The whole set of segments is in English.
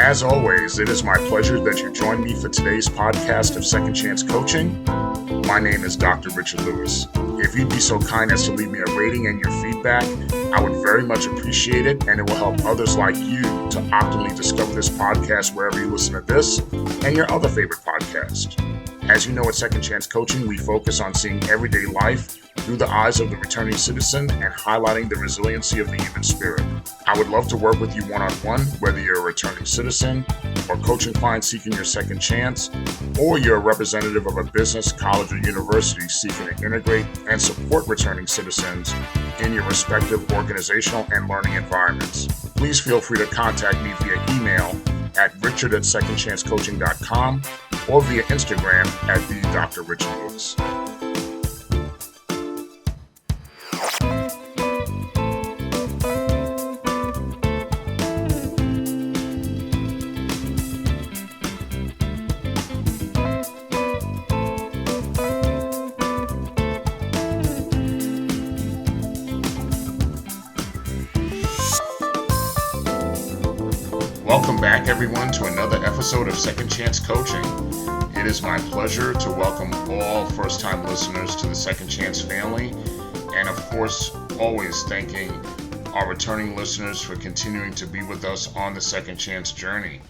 As always, it is my pleasure that you join me for today's podcast of Second Chance Coaching. My name is Dr. Richard Lewis. If you'd be so kind as to leave me a rating and your feedback, I would very much appreciate it, and it will help others like you to optimally discover this podcast wherever you listen to this and your other favorite podcast. As you know, at Second Chance Coaching, we focus on seeing everyday life through the eyes of the returning citizen and highlighting the resiliency of the human spirit. I would love to work with you one-on-one, whether you're a returning citizen or coaching client seeking your second chance, or you're a representative of a business, college, or university seeking to integrate and support returning citizens in your respective organizational and learning environments. Please feel free to contact me via email at richard@secondchancecoaching.com or via Instagram at the Dr. Richard Lewis. Welcome back, everyone, to another episode of Second Chance Coaching. It is my pleasure to welcome all first-time listeners to the Second Chance family, and of course, always thanking our returning listeners for continuing to be with us on the Second Chance journey.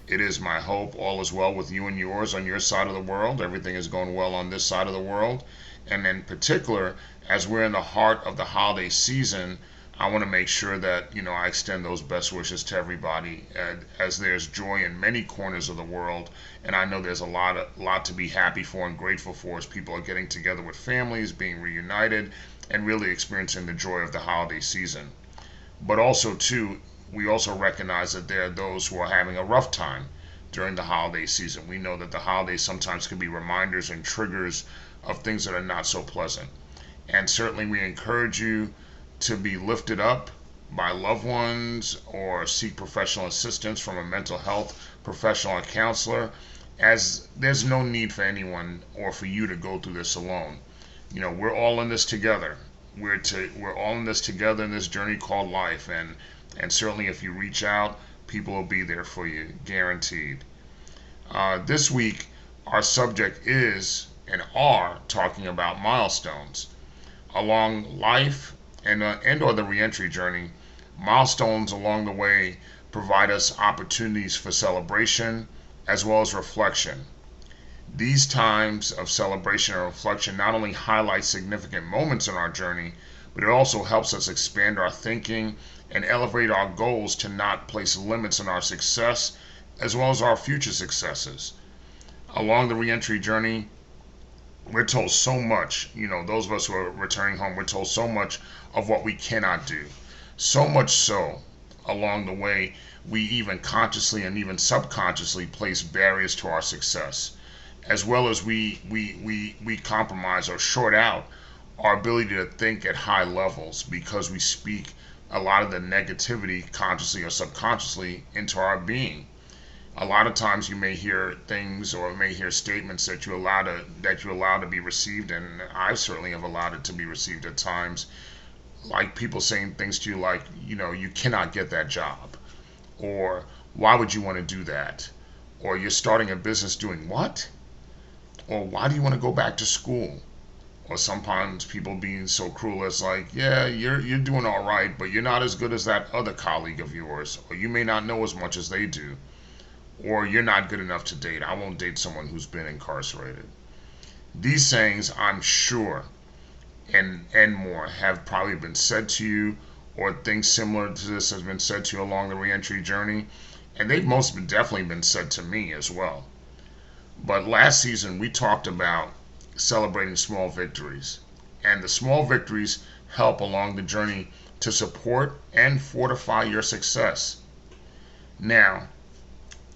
It is my hope all is well with you and yours on your side of the world. Everything is going well on this side of the world, and in particular, as we're in the heart of the holiday season, I want to make sure that, I extend those best wishes to everybody, and as there's joy in many corners of the world, and I know there's a lot to be happy for and grateful for as people are getting together with families, being reunited, and really experiencing the joy of the holiday season. But also, too, we also recognize that there are those who are having a rough time during the holiday season. We know that the holidays sometimes can be reminders and triggers of things that are not so pleasant. And certainly we encourage you to be lifted up by loved ones or seek professional assistance from a mental health professional or counselor, as there's no need for anyone or for you to go through this alone. We're all in this together. We're all in this together in this journey called life, and certainly if you reach out, people will be there for you, guaranteed. This week, our subject is and are talking about milestones. Along life and or the reentry journey, milestones along the way provide us opportunities for celebration as well as reflection. These times of celebration and reflection not only highlight significant moments in our journey, but it also helps us expand our thinking and elevate our goals to not place limits on our success as well as our future successes. Along the reentry journey, we're told so much, those of us who are returning home, we're told so much of what we cannot do. So much so, along the way, we even consciously and even subconsciously place barriers to our success, as well as we compromise or short out our ability to think at high levels because we speak a lot of the negativity consciously or subconsciously into our being. A lot of times you may hear things or may hear statements that you allow to be received, and I certainly have allowed it to be received at times, like people saying things to you like, you cannot get that job, or why would you want to do that, or you're starting a business doing what, or why do you want to go back to school, or sometimes people being so cruel as like, yeah, you're doing all right, but you're not as good as that other colleague of yours, or you may not know as much as they do. Or you're not good enough to date. I won't date someone who's been incarcerated. These sayings, I'm sure, and more, have probably been said to you, or things similar to this has been said to you along the reentry journey, and they've definitely been said to me as well. But last season, we talked about celebrating small victories, and the small victories help along the journey to support and fortify your success. Now,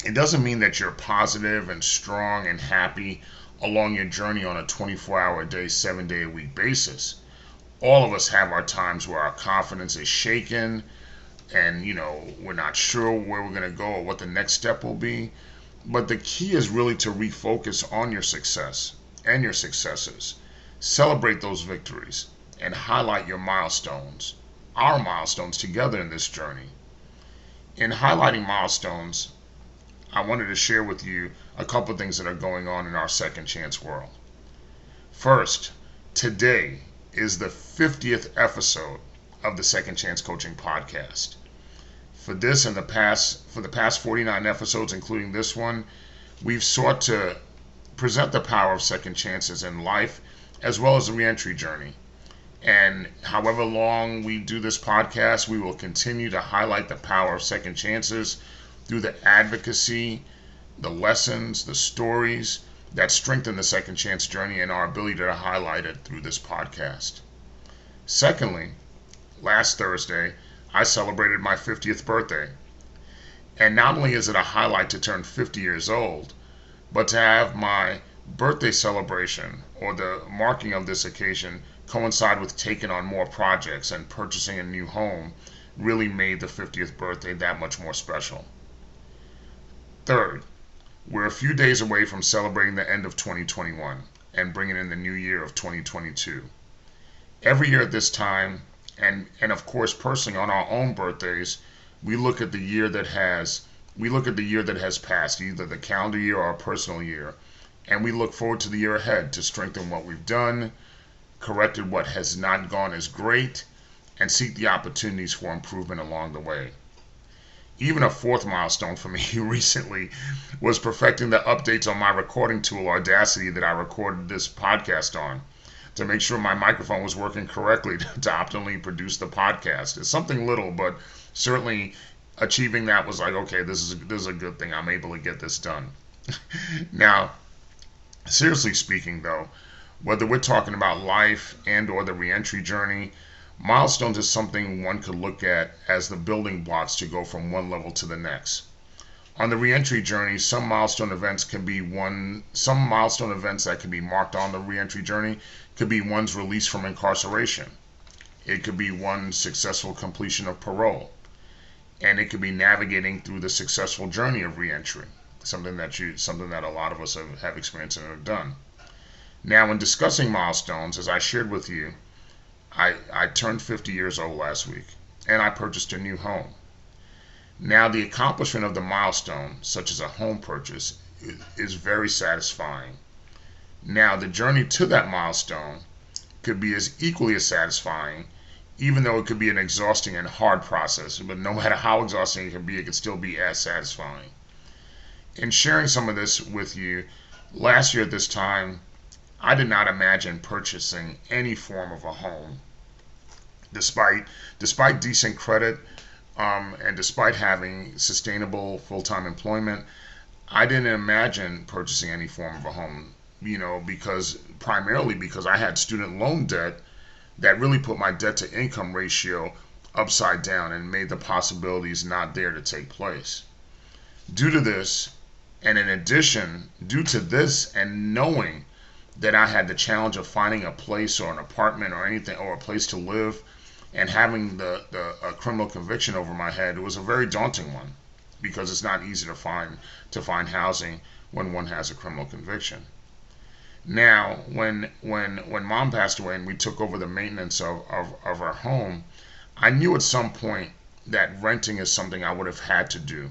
it doesn't mean that you're positive and strong and happy along your journey on a 24-hour-a-day, 7-day-a-week basis. All of us have our times where our confidence is shaken and, we're not sure where we're going to go or what the next step will be. But the key is really to refocus on your success and your successes. Celebrate those victories and highlight your milestones, our milestones together in this journey. In highlighting milestones, I wanted to share with you a couple of things that are going on in our second chance world. First, today is the 50th episode of the Second Chance Coaching Podcast. For the past 49 episodes, including this one, we've sought to present the power of second chances in life as well as the reentry journey. And however long we do this podcast, we will continue to highlight the power of second chances through the advocacy, the lessons, the stories that strengthen the second chance journey and our ability to highlight it through this podcast. Secondly, last Thursday, I celebrated my 50th birthday. And not only is it a highlight to turn 50 years old, but to have my birthday celebration or the marking of this occasion coincide with taking on more projects and purchasing a new home really made the 50th birthday that much more special. Third, we're a few days away from celebrating the end of 2021 and bringing in the new year of 2022. Every year at this time, and of course personally on our own birthdays, we look at the year that has passed, either the calendar year or our personal year, and we look forward to the year ahead to strengthen what we've done, corrected what has not gone as great, and seek the opportunities for improvement along the way. Even a fourth milestone for me recently was perfecting the updates on my recording tool, Audacity, that I recorded this podcast on, to make sure my microphone was working correctly to optimally produce the podcast. It's something little, but certainly achieving that was like, okay, this is a good thing. I'm able to get this done. Now, seriously speaking though, whether we're talking about life and or the reentry journey, milestones is something one could look at as the building blocks to go from one level to the next. On the reentry journey, some milestone events that can be marked on the reentry journey could be one's release from incarceration. It could be one's successful completion of parole. And it could be navigating through the successful journey of reentry, something that a lot of us have experienced and have done. Now, in discussing milestones, as I shared with you, I turned 50 years old last week, and I purchased a new home. Now, the accomplishment of the milestone, such as a home purchase, is very satisfying. Now, the journey to that milestone could be equally as satisfying, even though it could be an exhausting and hard process. But no matter how exhausting it can be, it can still be as satisfying. In sharing some of this with you, last year at this time, I did not imagine purchasing any form of a home. Despite decent credit and despite having sustainable full-time employment, I didn't imagine purchasing any form of a home, primarily because I had student loan debt that really put my debt to income ratio upside down and made the possibilities not there to take place. Due to this, and in addition, due to this and knowing that I had the challenge of finding a place or an apartment or anything or a place to live and having a criminal conviction over my head, it was a very daunting one because it's not easy to find housing when one has a criminal conviction. Now, when mom passed away and we took over the maintenance of our home, I knew at some point that renting is something I would have had to do.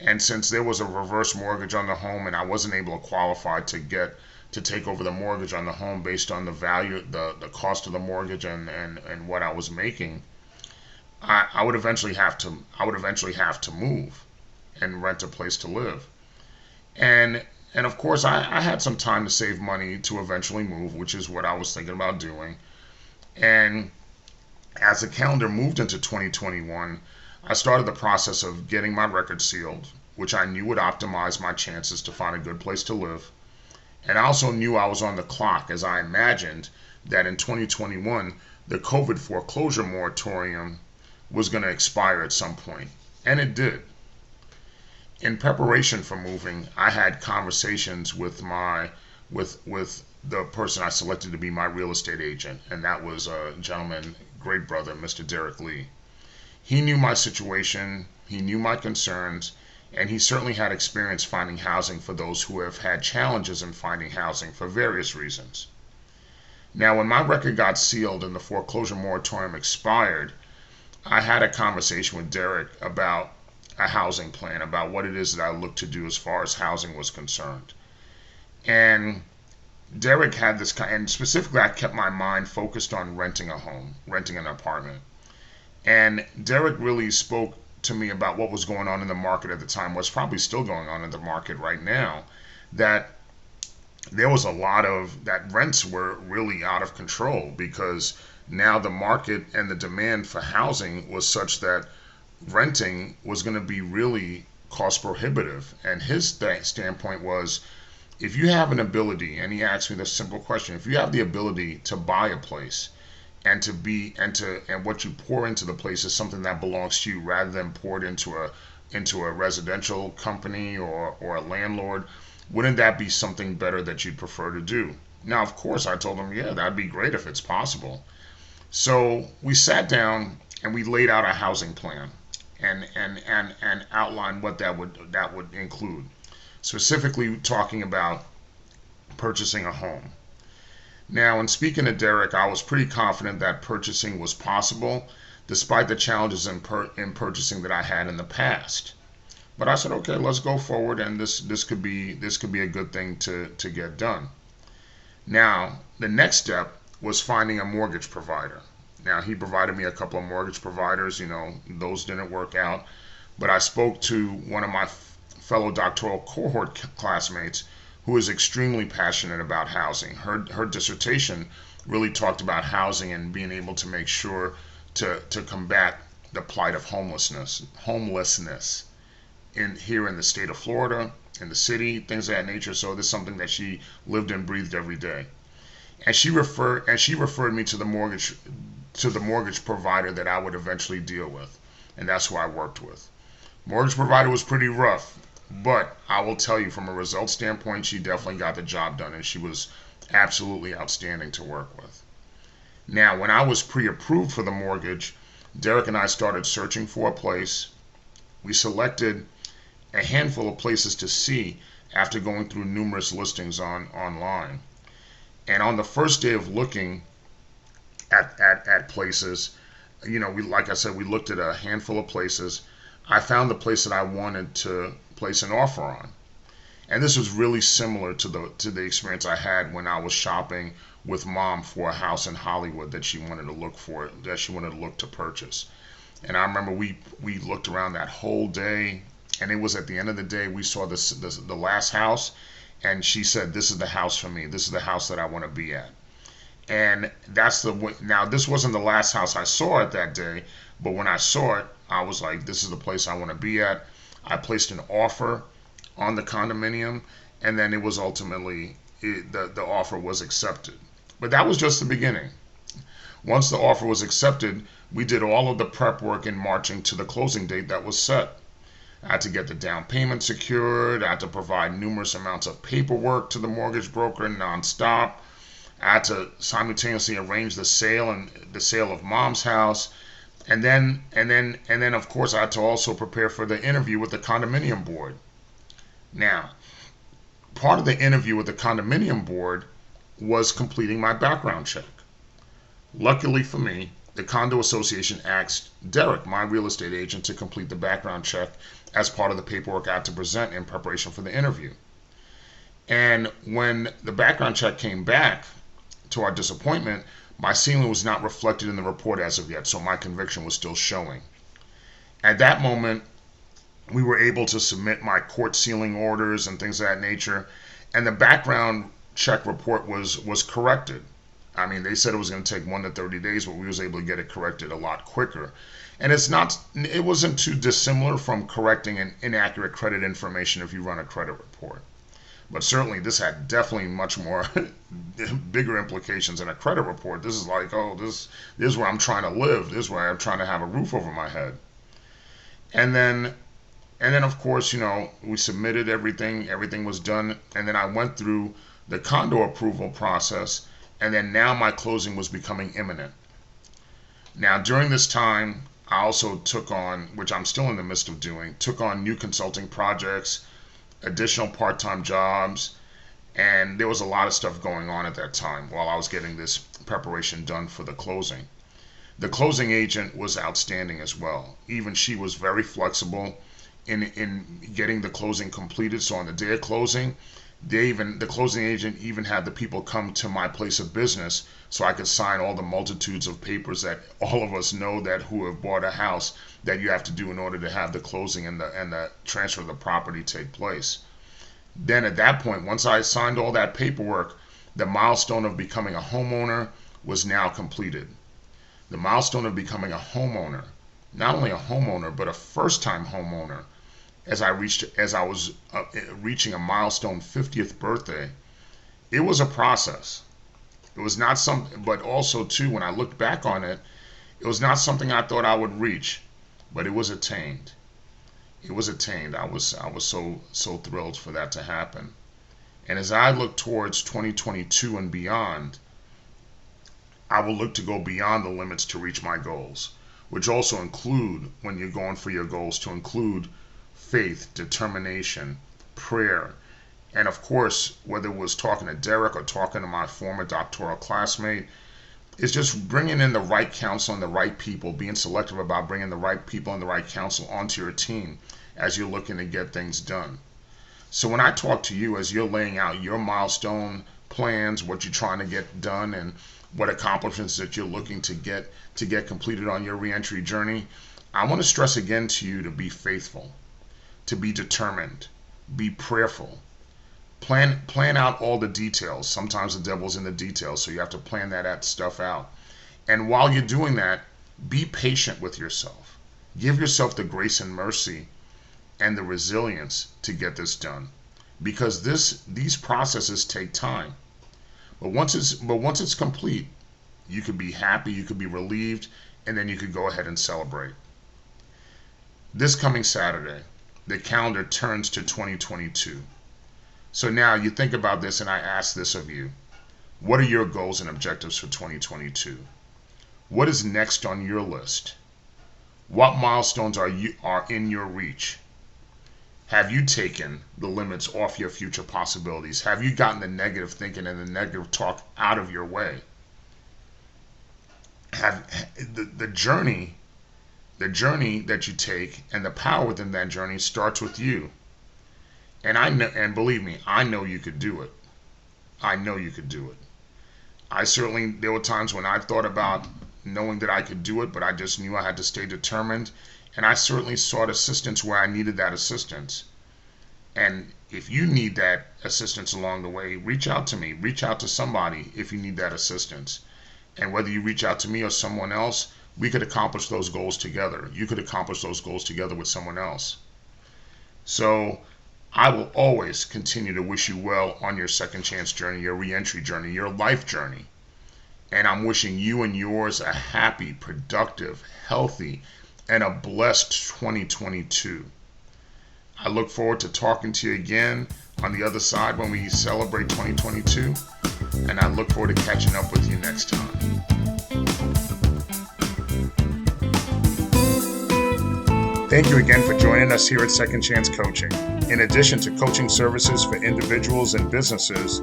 And since there was a reverse mortgage on the home and I wasn't able to qualify to take over the mortgage on the home based on the value, the cost of the mortgage and what I was making, I would eventually have to move and rent a place to live. And of course, I had some time to save money to eventually move, which is what I was thinking about doing. And as the calendar moved into 2021, I started the process of getting my record sealed, which I knew would optimize my chances to find a good place to live. And I also knew I was on the clock, as I imagined that in 2021, the COVID foreclosure moratorium was going to expire at some point. And it did. In preparation for moving, I had conversations with the person I selected to be my real estate agent, and that was a gentleman, great brother, Mr. Derek Lee. He knew my situation, he knew my concerns, and he certainly had experience finding housing for those who have had challenges in finding housing for various reasons. Now, when my record got sealed and the foreclosure moratorium expired, I had a conversation with Derek about a housing plan about what it is that I looked to do as far as housing was concerned. And Derek had this kind, and specifically, I kept my mind focused on renting a home, renting an apartment. And Derek really spoke to me about what was going on in the market at the time, what's probably still going on in the market right now, that there was a lot of that rents were really out of control because now the market and the demand for housing was such that renting was going to be really cost prohibitive. And his standpoint was, if you have an ability, and he asked me this simple question, if you have the ability to buy a place and what you pour into the place is something that belongs to you rather than poured into a residential company or a landlord, wouldn't that be something better that you'd prefer to do? Now, of course, I told him, yeah, that'd be great if it's possible. So we sat down and we laid out a housing plan and outlined what that would include. Specifically talking about purchasing a home. Now, in speaking to Derek, I was pretty confident that purchasing was possible, despite the challenges in purchasing that I had in the past. But I said, okay, let's go forward, and this could be a good thing to get done. Now, the next step was finding a mortgage provider. Now, he provided me a couple of mortgage providers. Those didn't work out. But I spoke to one of my fellow doctoral cohort classmates who is extremely passionate about housing. Her dissertation really talked about housing and being able to make sure to combat the plight of homelessness here in the state of Florida, in the city, things of that nature. So this is something that she lived and breathed every day. And she referred me to the mortgage provider that I would eventually deal with, and that's who I worked with. Mortgage provider was pretty rough, but I will tell you, from a result standpoint, she definitely got the job done, and she was absolutely outstanding to work with. Now, when I was pre-approved for the mortgage, Derek and I started searching for a place. We selected a handful of places to see after going through numerous listings online. And on the first day of looking at places, like I said, we looked at a handful of places. I found the place that I wanted to place an offer on. And this was really similar to the experience I had when I was shopping with Mom for a house in Hollywood that she wanted to look to purchase. And I remember we looked around that whole day, and it was at the end of the day we saw the last house, and she said, "This is the house for me. This is the house that I want to be at." And now this wasn't the last house I saw at that day, but when I saw it, I was like, "This is the place I want to be at." I placed an offer on the condominium, and then it was ultimately the offer was accepted. But that was just the beginning. Once the offer was accepted, we did all of the prep work in marching to the closing date that was set. I had to get the down payment secured. I had to provide numerous amounts of paperwork to the mortgage broker nonstop. I had to simultaneously arrange the sale of Mom's house. And then, of course, I had to also prepare for the interview with the condominium board. Now, part of the interview with the condominium board was completing my background check. Luckily for me, the condo association asked Derek, my real estate agent, to complete the background check as part of the paperwork I had to present in preparation for the interview. And when the background check came back, to our disappointment, my ceiling was not reflected in the report as of yet, so my conviction was still showing. At that moment, we were able to submit my court sealing orders and things of that nature, and the background check report was corrected. I mean, they said it was going to take 1 to 30 days, but we was able to get it corrected a lot quicker. And it wasn't too dissimilar from correcting an inaccurate credit information if you run a credit report. But certainly this had definitely much more bigger implications than a credit report. This is like, this is where I'm trying to live. This is where I'm trying to have a roof over my head. And then of course, we submitted everything. Everything was done. And then I went through the condo approval process. And then now my closing was becoming imminent. Now, during this time, I also took on, which I'm still in the midst of doing, took on new consulting projects, additional part-time jobs, and there was a lot of stuff going on at that time while I was getting this preparation done for the closing. The closing agent was outstanding as well. Even she was very flexible. in getting the closing completed. So on the day of closing, the closing agent even had the people come to my place of business so I could sign all the multitudes of papers that all of us know that who have bought a house that you have to do in order to have the closing and the transfer of the property take place. Then at that point, once I signed all that paperwork, the milestone of becoming a homeowner was now completed. The milestone of becoming a homeowner, not only a homeowner, but a first-time homeowner, as I was reaching a milestone 50th birthday, it was a process. It was not something, but also too, when I looked back on it, it was not something I thought I would reach, but it was attained. It was attained. I was so thrilled for that to happen. And as I look towards 2022 and beyond, I will look to go beyond the limits to reach my goals, which also include, when you're going for your goals, to include faith, determination, prayer, and of course, whether it was talking to Derek or talking to my former doctoral classmate, it's just bringing in the right counsel and the right people, being selective about bringing the right people and the right counsel onto your team as you're looking to get things done. So when I talk to you as you're laying out your milestone plans, what you're trying to get done, and what accomplishments that you're looking to get completed on your reentry journey, I want to stress again to you to be faithful, to be determined, be prayerful. Plan out all the details. Sometimes the devil's in the details, so you have to plan that stuff out. And while you're doing that, be patient with yourself. Give yourself the grace and mercy and the resilience to get this done, because these processes take time. But once it's complete, you could be happy, you could be relieved, and then you could go ahead and celebrate. This coming Saturday, the calendar turns to 2022. So now you think about this, and I ask this of you. What are your goals and objectives for 2022? What is next on your list? What milestones are in your reach? Have you taken the limits off your future possibilities? Have you gotten the negative thinking and the negative talk out of your way? The journey that you take and the power within that journey starts with you. And I know, and believe me, I know you could do it. I know you could do it. There were times when I thought about knowing that I could do it, but I just knew I had to stay determined. And I certainly sought assistance where I needed that assistance. And if you need that assistance along the way, reach out to me. Reach out to somebody if you need that assistance. And whether you reach out to me or someone else, we could accomplish those goals together. You could accomplish those goals together with someone else. So I will always continue to wish you well on your second chance journey, your reentry journey, your life journey. And I'm wishing you and yours a happy, productive, healthy, and a blessed 2022. I look forward to talking to you again on the other side when we celebrate 2022, and I look forward to catching up with you next time. Thank you again for joining us here at Second Chance Coaching. In addition to coaching services for individuals and businesses,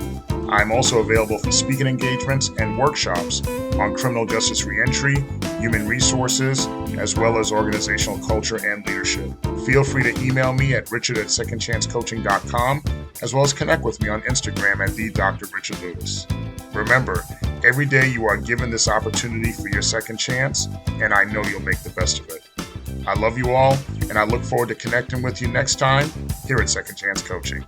I'm also available for speaking engagements and workshops on criminal justice reentry, human resources, as well as organizational culture and leadership. Feel free to email me at richard@secondchancecoaching.com, as well as connect with me on Instagram at @DrRichardLewis. Remember, every day you are given this opportunity for your second chance, and I know you'll make the best of it. I love you all, and I look forward to connecting with you next time here at Second Chance Coaching.